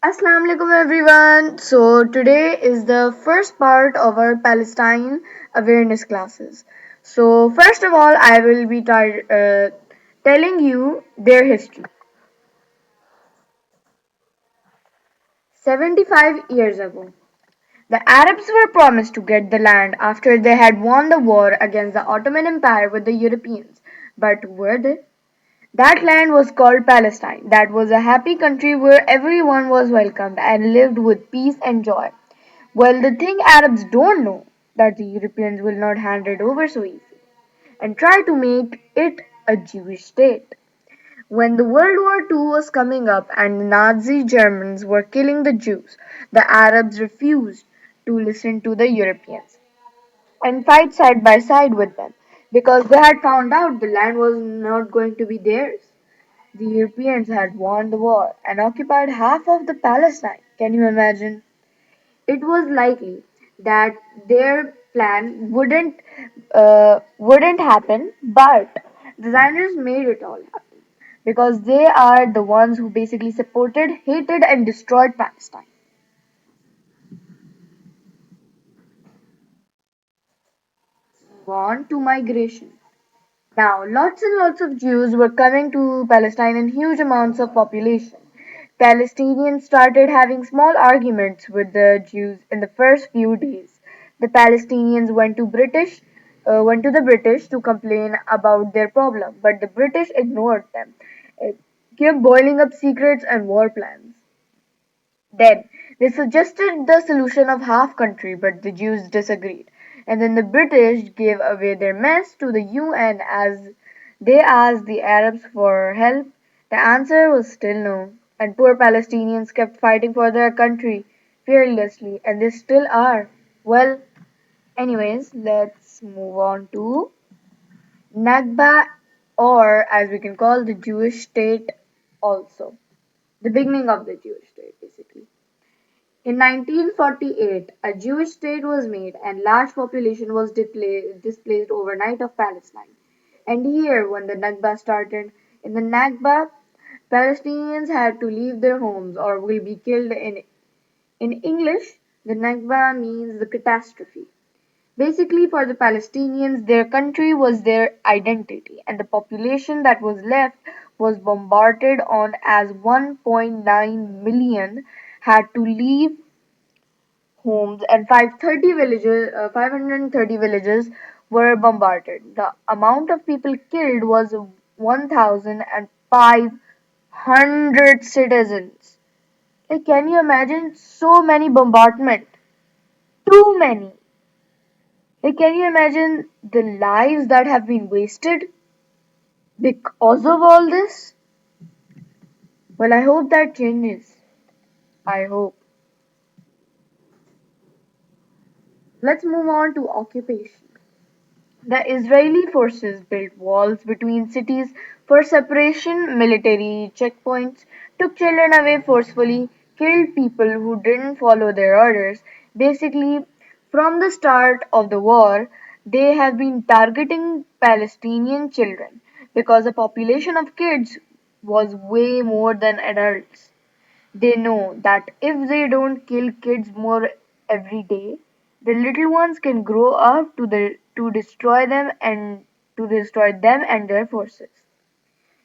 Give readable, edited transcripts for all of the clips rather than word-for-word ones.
Assalamu alaikum everyone. So today is the first part of our Palestine awareness classes. So first of all, I will be telling you their history. 75 years ago, the Arabs were promised to get the land after they had won the war against the Ottoman Empire with the Europeans. But were they? That land was called Palestine. That was a happy country where everyone was welcomed and lived with peace and joy. Well, the thing Arabs don't know that the Europeans will not hand it over so easily and try to make it a Jewish state. When the World War II was coming up and the Nazi Germans were killing the Jews, the Arabs refused to listen to the Europeans and fight side by side with them because they had found out the land was not going to be theirs. The Europeans had won the war and occupied half of the Palestine. Can you imagine? It was likely that their plan wouldn't happen, but designers made it all happen because they are the ones who basically supported, hated, and destroyed Palestine. On to migration. Now, lots and lots of Jews were coming to Palestine in huge amounts of population. Palestinians started having small arguments with the Jews in the first few days. The Palestinians went to the British to complain about their problem, but the British ignored them. It kept boiling up secrets and war plans. Then they suggested the solution of half country, but the Jews disagreed. And then the British gave away their mess to the UN as they asked the Arabs for help. The answer was still no. And poor Palestinians kept fighting for their country fearlessly, and they still are. Well, anyways, let's move on to Nakba, or as we can call the Jewish state also. The beginning of the Jewish state, basically. In 1948, a Jewish state was made and large population was displaced overnight of Palestine. And here, when the Nakba started, in the Nakba, Palestinians had to leave their homes or will be killed in English, the Nakba means the catastrophe. Basically, for the Palestinians, their country was their identity, and the population that was left was bombarded on as 1.9 million had to leave homes and 530 villages were bombarded. The amount of people killed was 1,500 citizens. Like, can you imagine so many bombardment? Too many. Like, can you imagine the lives that have been wasted because of all this? Well, I hope that changes. I hope. Let's move on to occupation. The Israeli forces built walls between cities for separation, military checkpoints, took children away forcefully, killed people who didn't follow their orders. Basically, from the start of the war, they have been targeting Palestinian children because the population of kids was way more than adults. They know that if they don't kill kids more every day, the little ones can grow up to destroy them and their forces.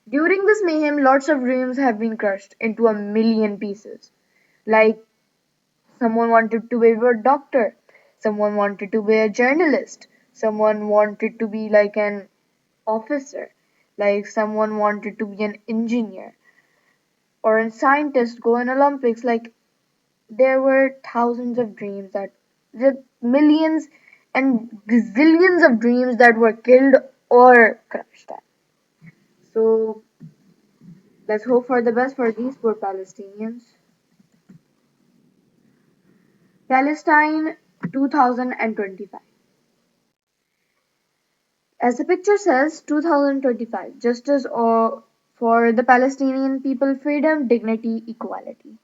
During this mayhem, lots of dreams have been crushed into a million pieces. Like someone wanted to be a doctor, someone wanted to be a journalist, someone wanted to be like an officer, like someone wanted to be an engineer or a scientist, go in Olympics. Like there were thousands of dreams that the millions and gazillions of dreams that were killed or crushed. So let's hope for the best for these poor Palestinians. Palestine 2025. As the picture says, 2025, justice or for the Palestinian people, freedom, dignity, equality.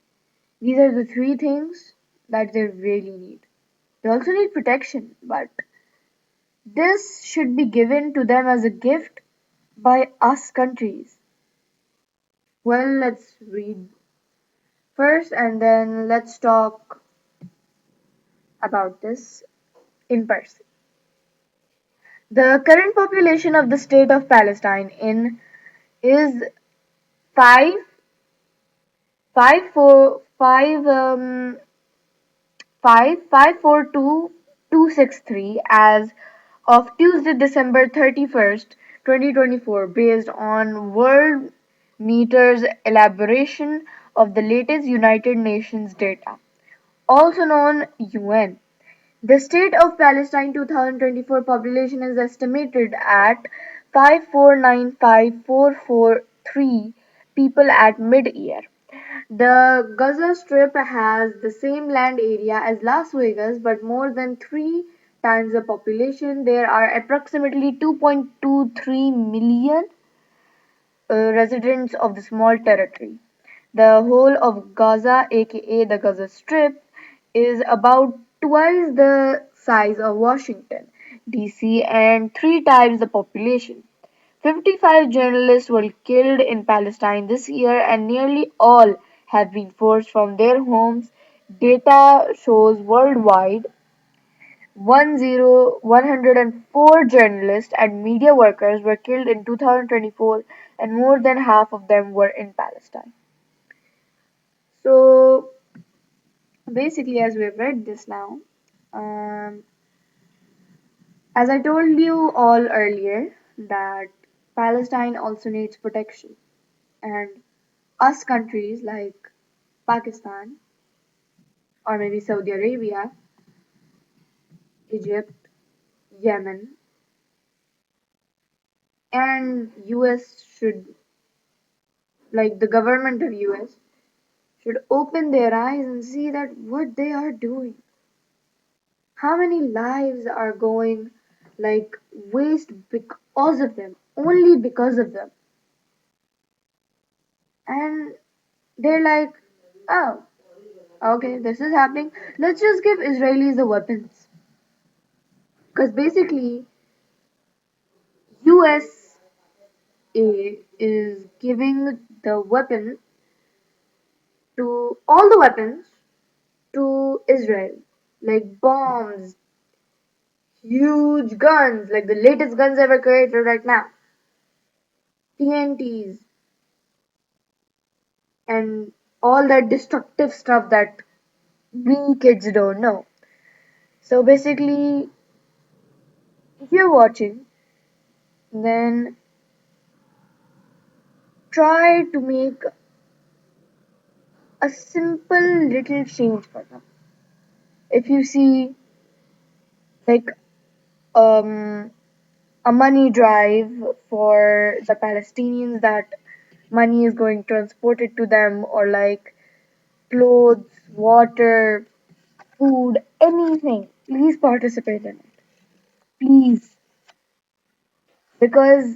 These are the three things that they really need. They also need protection, but this should be given to them as a gift by us countries. Well, let's read first, and then let's talk about this in person. The current population of the state of Palestine in is five five four five five five four two two six three as of Tuesday, December 31st, 2024, based on World Meters elaboration of the latest United Nations data, also known UN. The state of Palestine 2024 population is estimated at 5495443 people at mid-year. The Gaza Strip has the same land area as Las Vegas but more than three times the population. There are approximately 2.23 million residents of the small territory. The whole of Gaza, aka the Gaza Strip, is about twice the size of Washington, D.C., and three times the population. 55 journalists were killed in Palestine this year, and nearly all have been forced from their homes. Data shows worldwide 104 journalists and media workers were killed in 2024, and more than half of them were in Palestine. So, basically, as we've read this now, um, as I told you all earlier, that Palestine also needs protection, and us countries like Pakistan or maybe Saudi Arabia, Egypt, Yemen, and US should, like the government of US, should open their eyes and see that what they are doing. How many lives are going like waste because of them, only because of them. And they're like, oh, okay, this is happening. Let's just give Israelis the weapons. Because basically, USA is giving the weapon to all the weapons to Israel, like bombs, huge guns, like the latest guns ever created right now, TNTs, and all that destructive stuff that we kids don't know. So basically, if you're watching, then try to make a simple little change for them. If you see like um a money drive for the Palestinians, that money is going transported to them, or like clothes, water, food, anything, please participate in it. Please. Because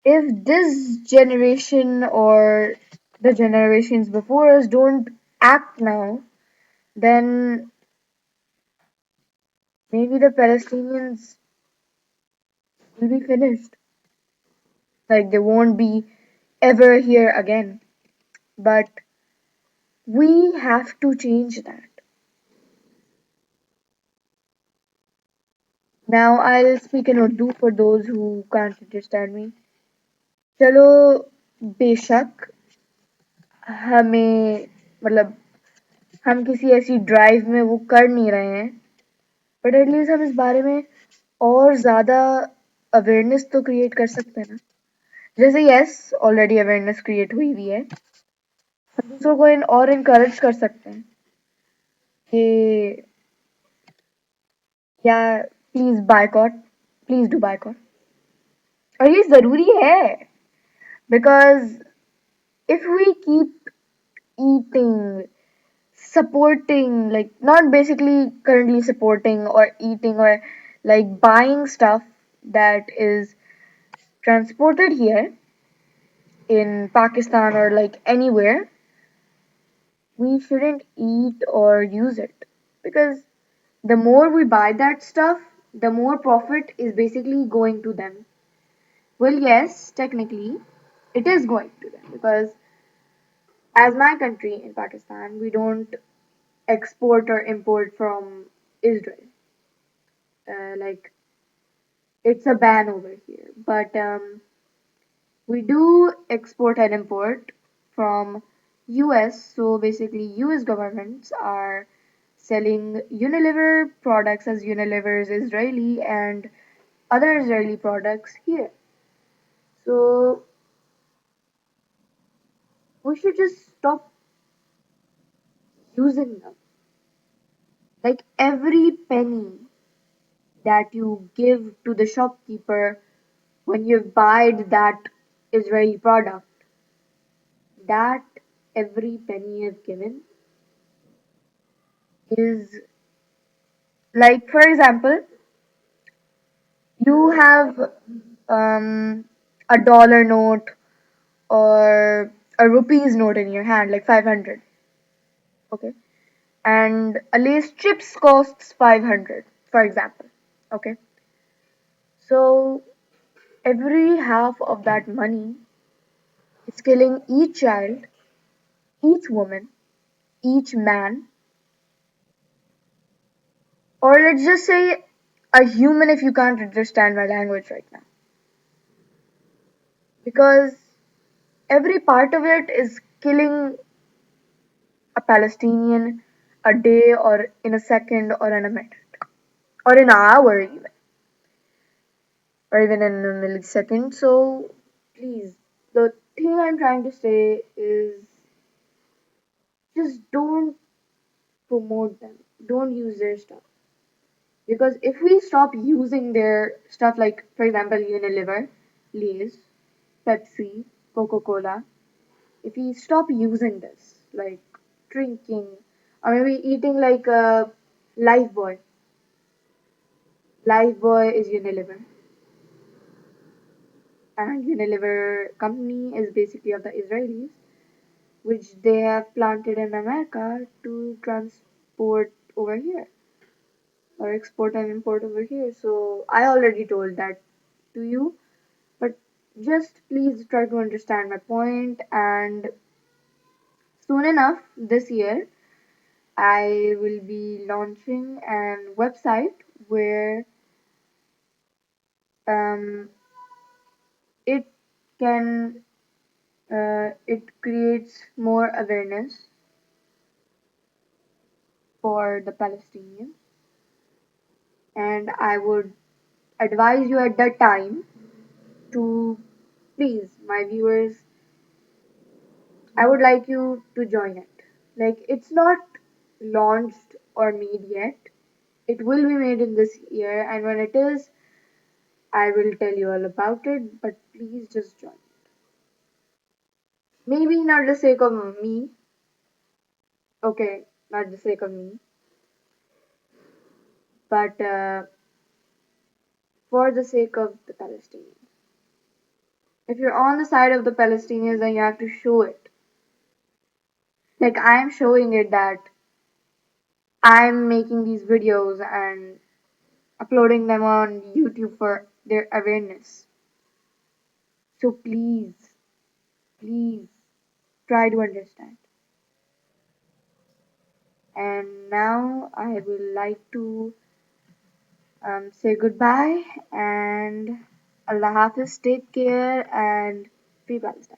if this generation or the generations before us don't act now, then maybe the Palestinians will be finished. Like they won't be ever here again. But we have to change that. Now I'll speak in Urdu for those who can't understand me. चलो बेशक हमें मतलब हम किसी ऐसी drive में वो कर नहीं रहे हैं, बट एटलीस्ट हम इस बारे में और ज़्यादा अवेयरनेस तो क्रिएट कर सकते हैं ना. जैसे यस ऑलरेडी अवेयरनेस क्रिएट हुई हुई है, हम दूसरों को और इनकरेज कर सकते हैं कि या please boycott, please do boycott. और ये ज़रूरी है because if we keep eating, supporting, like not basically currently supporting or eating or like buying stuff that is transported here in Pakistan or like anywhere, we shouldn't eat or use it because the more we buy that stuff, the more profit is basically going to them. Well, yes, technically, It is going to them because, as my country in Pakistan, we don't export or import from Israel. Like it's a ban over here. But we do export and import from US. So basically, US governments are selling Unilever products as Unilever's Israeli and other Israeli products here. So we should just stop using them. Like every penny that you give to the shopkeeper when you buy that Israeli product, that every penny you've given is, like, for example, you have a dollar note or a rupees note in your hand, like 500, okay? And a Lay's chips costs 500, for example, okay? So every half of that money is killing each child, each woman, each man, or let's just say a human if you can't understand my language right now. Because every part of it is killing a Palestinian a day or in a second or in a minute or in an hour even or even in a millisecond. So please, the thing I'm trying to say is just don't promote them. Don't use their stuff. Because if we stop using their stuff, like for example Unilever, Lay's, Pepsi, Coca-Cola, if we stop using this, like drinking or maybe eating like a Lifebuoy. Lifebuoy is Unilever, and Unilever company is basically of the Israelis, which they have planted in America to transport over here or export and import over here. So I already told that to you, but just please try to understand my point. And soon enough this year, I will be launching an website where um, it can it creates more awareness for the Palestinians, and I would advise you at that time to please, my viewers, I would like you to join it. Like it's not launched or made yet. It will be made in this year, and when it is, I will tell you all about it. But please just join. Maybe not the sake of me, okay, not the sake of me, but for the sake of the Palestinians. If you're on the side of the Palestinians, then you have to show it. Like I'm showing it that I'm making these videos and uploading them on YouTube for their awareness. So please, please try to understand. And now I would like to say goodbye and Allah Hafiz, take care and free Palestine.